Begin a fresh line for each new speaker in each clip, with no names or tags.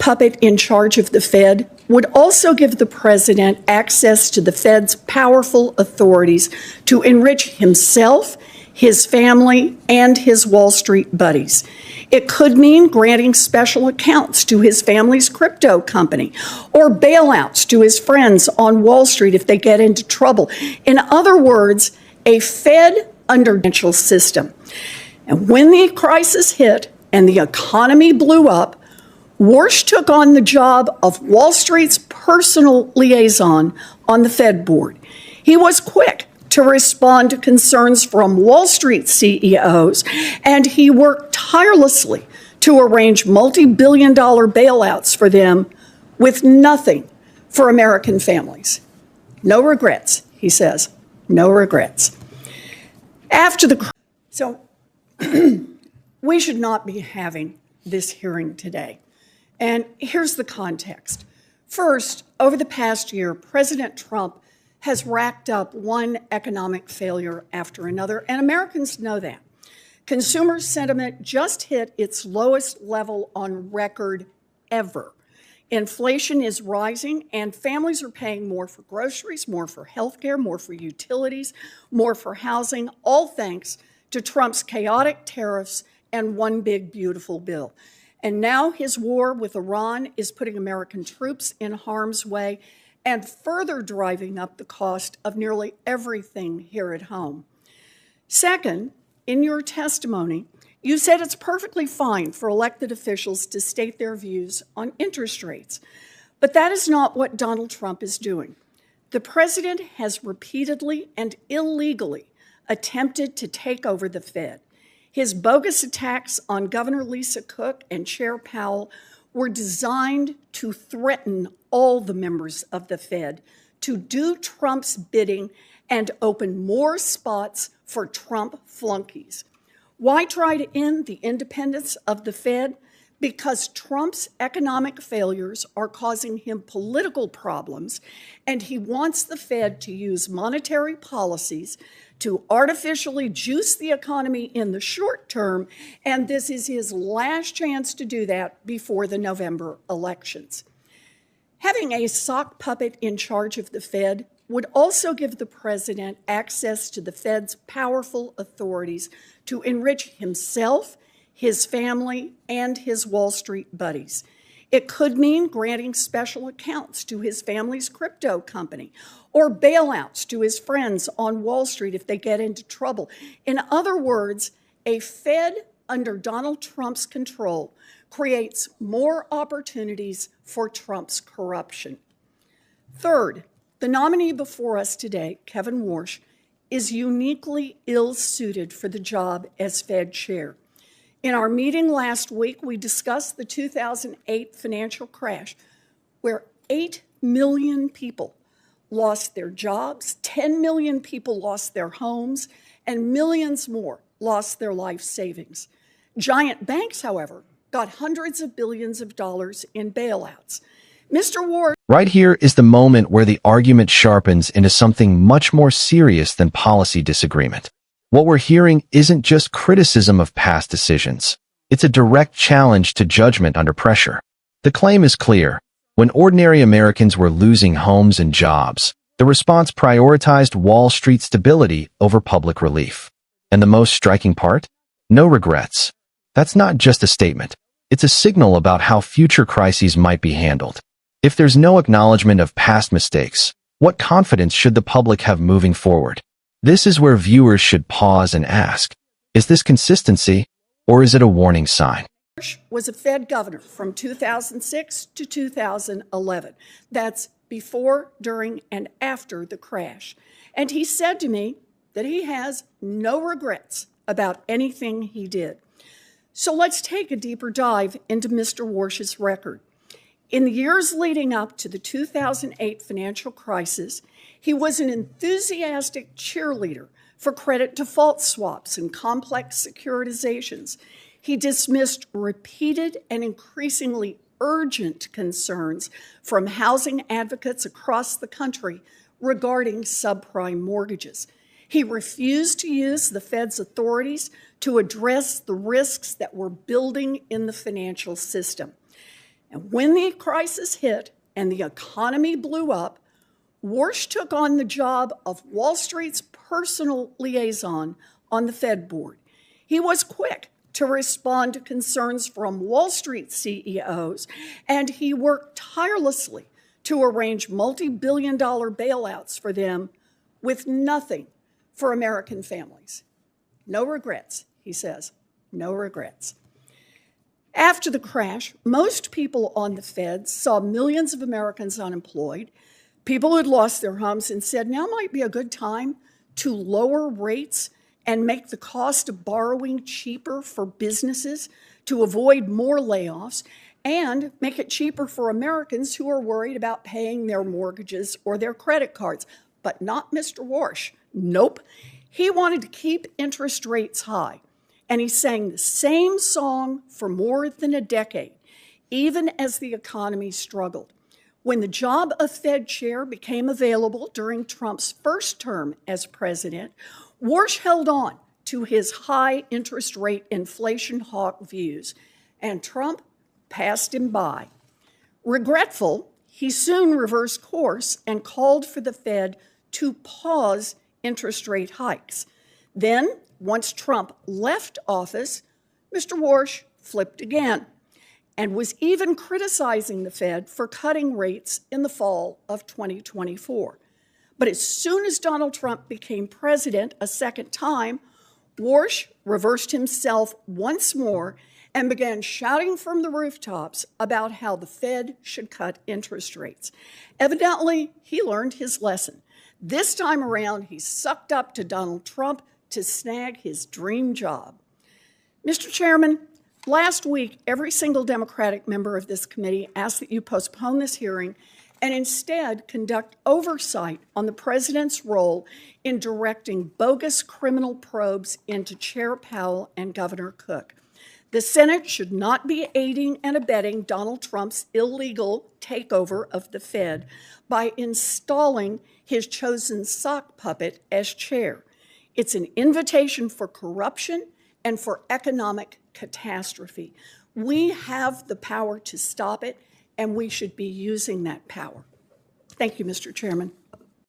puppet in charge of the Fed would also give the president access to the Fed's powerful authorities to enrich himself, his family, and his Wall Street buddies. It could mean granting special accounts to his family's crypto company or bailouts to his friends on Wall Street if they get into trouble. In other words, a Fed under financial system. And when the crisis hit and the economy blew up, Warsh took on the job of Wall Street's personal liaison on the Fed board. He was quick to respond to concerns from Wall Street CEOs, and he worked tirelessly to arrange multi-billion-dollar bailouts for them with nothing for American families. No regrets, he says, no regrets. So we should not be having this hearing today. And here's the context. First, over the past year, President Trump has racked up one economic failure after another, and Americans know that. Consumer sentiment just hit its lowest level on record ever. Inflation is rising, and families are paying more for groceries, more for healthcare, more for utilities, more for housing, all thanks to Trump's chaotic tariffs and one big beautiful bill. And now his war with Iran is putting American troops in harm's way and further driving up the cost of nearly everything here at home. Second, in your testimony, you said it's perfectly fine for elected officials to state their views on interest rates. But that is not what Donald Trump is doing. The president has repeatedly and illegally attempted to take over the Fed. His bogus attacks on Governor Lisa Cook and Chair Powell were designed to threaten all the members of the Fed to do Trump's bidding and open more spots for Trump flunkies. Why try to end the independence of the Fed? Because Trump's economic failures are causing him political problems, and he wants the Fed to use monetary policies to artificially juice the economy in the short term, and this is his last chance to do that before the November elections. Having a sock puppet in charge of the Fed would also give the president access to the Fed's powerful authorities to enrich himself, his family, and his Wall Street buddies. It could mean granting special accounts to his family's crypto company or bailouts to his friends on Wall Street if they get into trouble. In other words, a Fed under Donald Trump's control creates more opportunities for Trump's corruption. Third, the nominee before us today, Kevin Warsh, is uniquely ill-suited for the job as Fed chair. In our meeting last week, we discussed the 2008 financial crash, where 8 million people lost their jobs, 10 million people lost their homes, and millions more lost their life savings. Giant banks, however, got hundreds of billions of dollars in bailouts. Mr. Warsh.
Right here is the moment where the argument sharpens into something much more serious than policy disagreement. What we're hearing isn't just criticism of past decisions. It's a direct challenge to judgment under pressure. The claim is clear. When ordinary Americans were losing homes and jobs, the response prioritized Wall Street stability over public relief. And the most striking part? No regrets. That's not just a statement. It's a signal about how future crises might be handled. If there's no acknowledgement of past mistakes, what confidence should the public have moving forward? This is where viewers should pause and ask, is this consistency, or is it a warning sign?
Warsh was a Fed governor from 2006 to 2011. That's before, during, and after the crash. And he said to me that he has no regrets about anything he did. So let's take a deeper dive into Mr. Warsh's record. In the years leading up to the 2008 financial crisis, he was an enthusiastic cheerleader for credit default swaps and complex securitizations. He dismissed repeated and increasingly urgent concerns from housing advocates across the country regarding subprime mortgages. He refused to use the Fed's authorities to address the risks that were building in the financial system. And when the crisis hit and the economy blew up, Warsh took on the job of Wall Street's personal liaison on the Fed board. He was quick to respond to concerns from Wall Street CEOs, and he worked tirelessly to arrange multi-billion-dollar bailouts for them with nothing for American families. No regrets, he says, no regrets. After the crash, most people on the Fed saw millions of Americans unemployed, people who had lost their homes, and said now might be a good time to lower rates and make the cost of borrowing cheaper for businesses to avoid more layoffs, and make it cheaper for Americans who are worried about paying their mortgages or their credit cards. But not Mr. Warsh. Nope. He wanted to keep interest rates high. And he sang the same song for more than a decade, even as the economy struggled. When the job of Fed chair became available during Trump's first term as president, Warsh held on to his high interest rate inflation hawk views, and Trump passed him by. Regretful, he soon reversed course and called for the Fed to pause interest rate hikes. Then, once Trump left office, Mr. Warsh flipped again and was even criticizing the Fed for cutting rates in the fall of 2024. But as soon as Donald Trump became president a second time, Warsh reversed himself once more and began shouting from the rooftops about how the Fed should cut interest rates. Evidently, he learned his lesson. This time around, he sucked up to Donald Trump to snag his dream job. Mr. Chairman, last week, every single Democratic member of this committee asked that you postpone this hearing and instead conduct oversight on the president's role in directing bogus criminal probes into Chair Powell and Governor Cook. The Senate should not be aiding and abetting Donald Trump's illegal takeover of the Fed by installing his chosen sock puppet as chair. It's an invitation for corruption and for economic catastrophe. We have the power to stop it, and we should be using that power. Thank you, Mr. Chairman.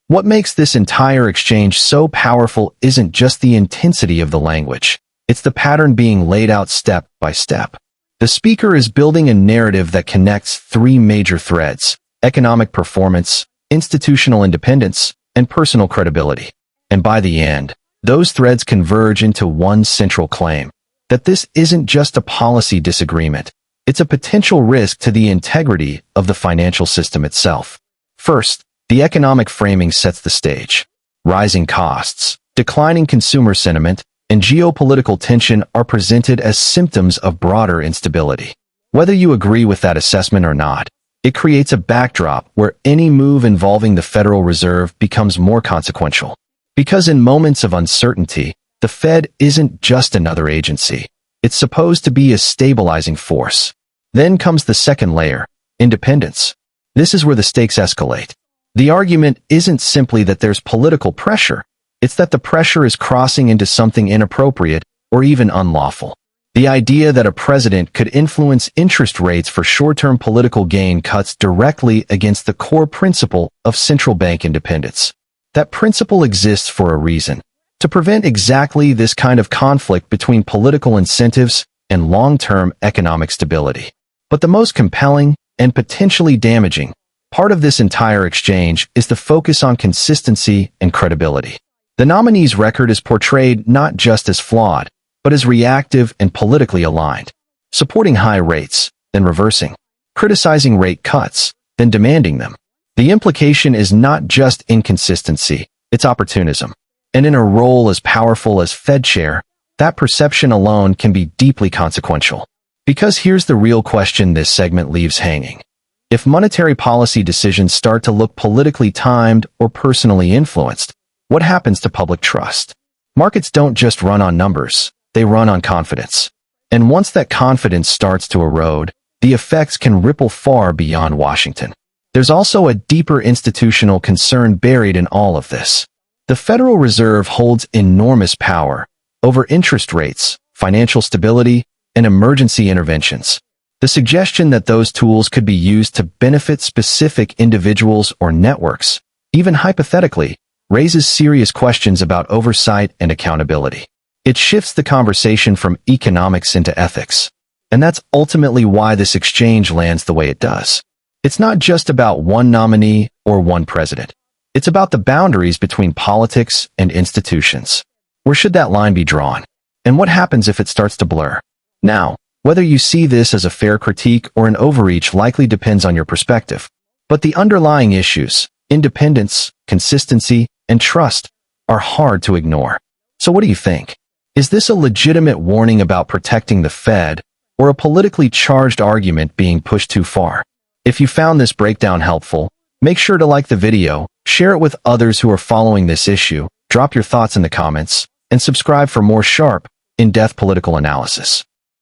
What makes this entire exchange so powerful isn't just the intensity of the language. It's the pattern being laid out step by step. The speaker is building a narrative that connects three major threads: economic performance, institutional independence, and personal credibility. And by the end, those threads converge into one central claim: that this isn't just a policy disagreement. It's a potential risk to the integrity of the financial system itself. First, the economic framing sets the stage. Rising costs, declining consumer sentiment, and geopolitical tension are presented as symptoms of broader instability. Whether you agree with that assessment or not, it creates a backdrop where any move involving the Federal Reserve becomes more consequential. Because in moments of uncertainty, the Fed isn't just another agency. It's supposed to be a stabilizing force. Then comes the second layer: independence. This is where the stakes escalate. The argument isn't simply that there's political pressure. It's that the pressure is crossing into something inappropriate or even unlawful. The idea that a president could influence interest rates for short-term political gain cuts directly against the core principle of central bank independence. That principle exists for a reason: to prevent exactly this kind of conflict between political incentives and long-term economic stability. But the most compelling and potentially damaging part of this entire exchange is the focus on consistency and credibility. The nominee's record is portrayed not just as flawed, but as reactive and politically aligned, supporting high rates, then reversing, criticizing rate cuts, then demanding them. The implication is not just inconsistency, it's opportunism. And in a role as powerful as Fed chair, that perception alone can be deeply consequential. Because here's the real question this segment leaves hanging. If monetary policy decisions start to look politically timed or personally influenced, what happens to public trust? Markets don't just run on numbers, they run on confidence. And once that confidence starts to erode, the effects can ripple far beyond Washington. There's also a deeper institutional concern buried in all of this. The Federal Reserve holds enormous power over interest rates, financial stability, and emergency interventions. The suggestion that those tools could be used to benefit specific individuals or networks, even hypothetically, raises serious questions about oversight and accountability. It shifts the conversation from economics into ethics. And that's ultimately why this exchange lands the way it does. It's not just about one nominee or one president. It's about the boundaries between politics and institutions. Where should that line be drawn? And what happens if it starts to blur? Now, whether you see this as a fair critique or an overreach likely depends on your perspective. But the underlying issues, independence, consistency, and trust, are hard to ignore. So what do you think? Is this a legitimate warning about protecting the Fed, or a politically charged argument being pushed too far? If you found this breakdown helpful, make sure to like the video, share it with others who are following this issue, drop your thoughts in the comments, and subscribe for more sharp, in-depth political analysis.